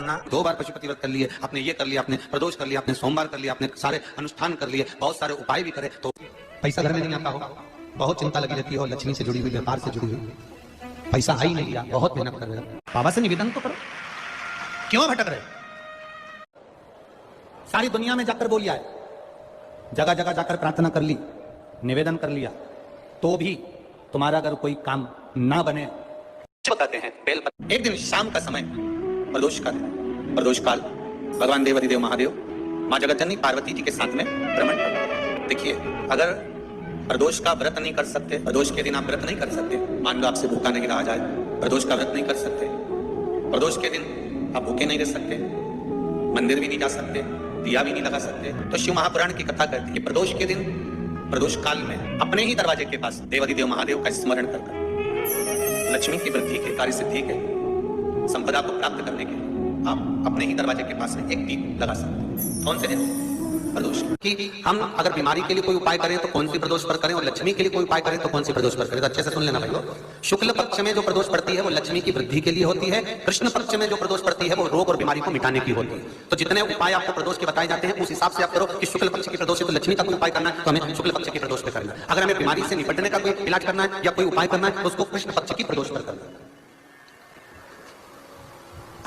करना, 2 बार पशुपति व्रत कर लिए, आपने ये कर लिया, आपने प्रदोष कर लिया, आपने सोमवार कर लिया, आपने सारे अनुष्ठान कर लिए, बहुत सारे उपाय भी करे, तो पैसा घर में नहीं आता हो, बहुत चिंता लगी रहती हो, लक्ष्मी से जुड़ी हुई, व्यापार से जुड़ी हुई, पैसा आ ही नहीं गया, बहुत मेहनत कर रहे हो, बाबा से निवेदन तो करो, क्यों भटक रहे? सारी दुनिया में जाकर बोलिया है, जगह जगह जाकर प्रार्थना कर ली, निवेदन कर लिया, तो भी तुम्हारा अगर कोई काम ना बने, बताते हैं बेलपत्र। एक दिन शाम का समय, प्रदोष काल, प्रदोष काल, भगवान देवाधिदेव महादेव माँ जगतजननी पार्वती जी के साथ में भ्रमण कर। देखिए, अगर प्रदोष का व्रत नहीं कर सकते, प्रदोष के दिन आप व्रत नहीं कर सकते, मान लो आपसे भूखा नहीं रहा जाए, प्रदोष का व्रत नहीं कर सकते, प्रदोष के दिन आप भूखे नहीं रह सकते, मंदिर भी नहीं जा सकते, दिया भी नहीं लगा सकते, तो शिव महापुराण की कथा कहती है प्रदोष के दिन, प्रदोष काल में अपने ही दरवाजे के पास देवाधिदेव महादेव का स्मरण कर लक्ष्मी की वृद्धि के, कार्य सिद्धि के, संपदा को प्राप्त करने के आप अपने ही दरवाजे के पास में एक दीप लगा सकते हैं। कौन से दिन? प्रदोष। कि हम अगर बीमारी के लिए कोई उपाय करें तो कौन सी प्रदोष पर करें, और लक्ष्मी के लिए कोई उपाय करें तो कौन सी प्रदोष पर करें? तो अच्छे से सुन लेना भाइयों। शुक्ल पक्ष में जो प्रदोष पड़ती है वो लक्ष्मी की वृद्धि के लिए होती है, कृष्ण पक्ष में जो प्रदोष पड़ती है वो रोग और बीमारी को मिटाने की होती है। तो जितने उपाय आपको प्रदोष के बताए जाते हैं उस हिसाब से आप करो कि शुक्ल पक्ष की प्रदोष है तो लक्ष्मी का कोई उपाय करना है तो हमें शुक्ल पक्ष की प्रदोष पर करना है। अगर हमें बीमारी से निपटने का कोई इलाज करना है या कोई उपाय करना है तो उसको कृष्ण पक्ष की प्रदोष पर करना है।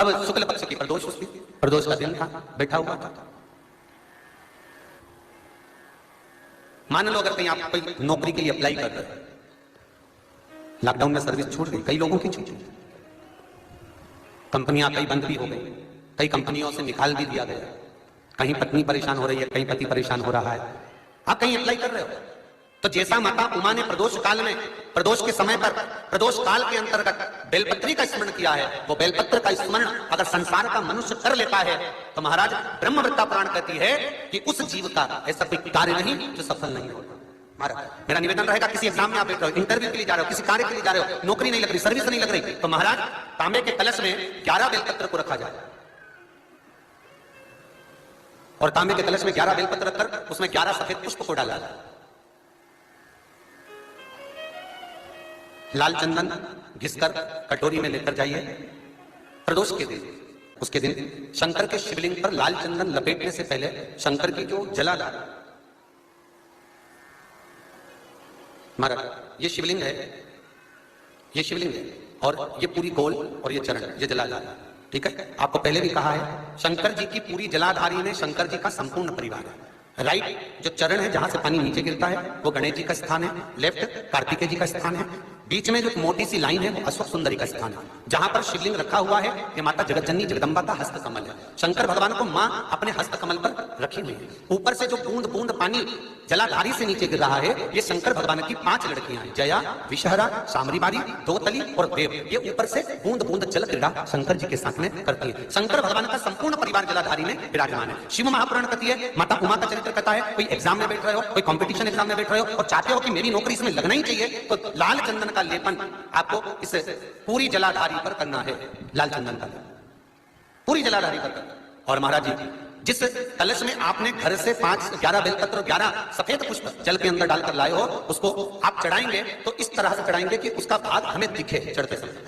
अब शुक्ल पक्ष की प्रदोष, उसकी प्रदोष का दिन था, बैठा हुआ था। मान लो अगर कहीं आप कोई नौकरी के लिए अप्लाई कर रहे हैं, लॉकडाउन में सर्विस छूट गई, कई लोगों की छूट गई, कंपनियां कई बंद भी हो गई, कई कंपनियों से निकाल भी दिया गया, कहीं पत्नी परेशान हो रही है, कहीं पति परेशान हो रहा है, आप कहीं अप्लाई कर रहे हो, तो जैसा माता उमा ने प्रदोष काल में, प्रदोष के समय पर, प्रदोष काल के अंतर्गत बेलपत्री का स्मरण किया है, वो बेलपत्र का स्मरण अगर संसार का मनुष्य कर लेता है तो महाराज ब्रह्मवृत्ता पुराण कहती है कि उस जीव का ऐसा कोई कार्य नहीं जो सफल नहीं होता। महाराज मेरा निवेदन रहेगा, किसी एग्जाम में आप बैठ रहे हो, इंटरव्यू के लिए जा रहे हो, किसी कार्य के लिए जा रहे हो, नौकरी नहीं लग रही, सर्विस नहीं लग रही, तो महाराज तांबे के कलश में 11 बेलपत्र को रखा जाए और तांबे के कलश में 11 बेलपत्र रखकर उसमें 11 सफेद पुष्प को डाला जाए, लाल चंदन घिसकर कटोरी में लेकर जाइए प्रदोष के दिन। उसके दिन शंकर के शिवलिंग पर लाल चंदन लपेटने से पहले शंकर की जो जलाधार, महाराज ये शिवलिंग है, ये शिवलिंग है और ये पूरी गोल और ये चरण, ये जलाधार, ठीक है। आपको पहले भी कहा है शंकर जी की पूरी जलाधारी में शंकर जी का संपूर्ण परिवार है। राइट जो चरण है जहां से पानी नीचे गिरता है वो गणेश जी का स्थान है, लेफ्ट कार्तिकेय जी का स्थान है, बीच में जो मोटी सी लाइन है वो अश्वक सुंदरी का स्थान है। जहां पर शिवलिंग रखा हुआ है ये माता जगतजननी जगदम्बा का हस्त कमल है। शंकर भगवान को मां अपने हस्त कमल पर रखी हुई है। ऊपर से जो बूंद बूंद पानी जलाधारी से नीचे गिर रहा है ये शंकर भगवान की 5 लड़कियां हैं, जया, विषहरा, सामरीबारी, दोतली और देव। ये ऊपर से बूंद बूंद जल क्रीड़ा शंकर जी के साथ में करती है। शंकर भगवान का संपूर्ण परिवार जलाधारी में विराजमान है। शिव महापुराण कहती है, माता उमा का चरित्र कहता है, कोई एग्जाम में बैठ रहे हो, कोई कंपटीशन एग्जाम में बैठ रहे हो और चाहते हो कि मेरी नौकरी इसमें लगना ही चाहिए, तो लाल चंदन का लेपन आपको इस पूरी जलाधारी पर करना है। लाल चंदन का पूरी जलाधारी पर करना। और महाराज जी जिस कलश में आपने घर से 11 बेलपत्र 11 सफेद पुष्प जल के अंदर डालकर लाए हो उसको आप चढ़ाएंगे तो इस तरह से चढ़ाएंगे कि उसका भाग हमें दिखे चढ़ते समय।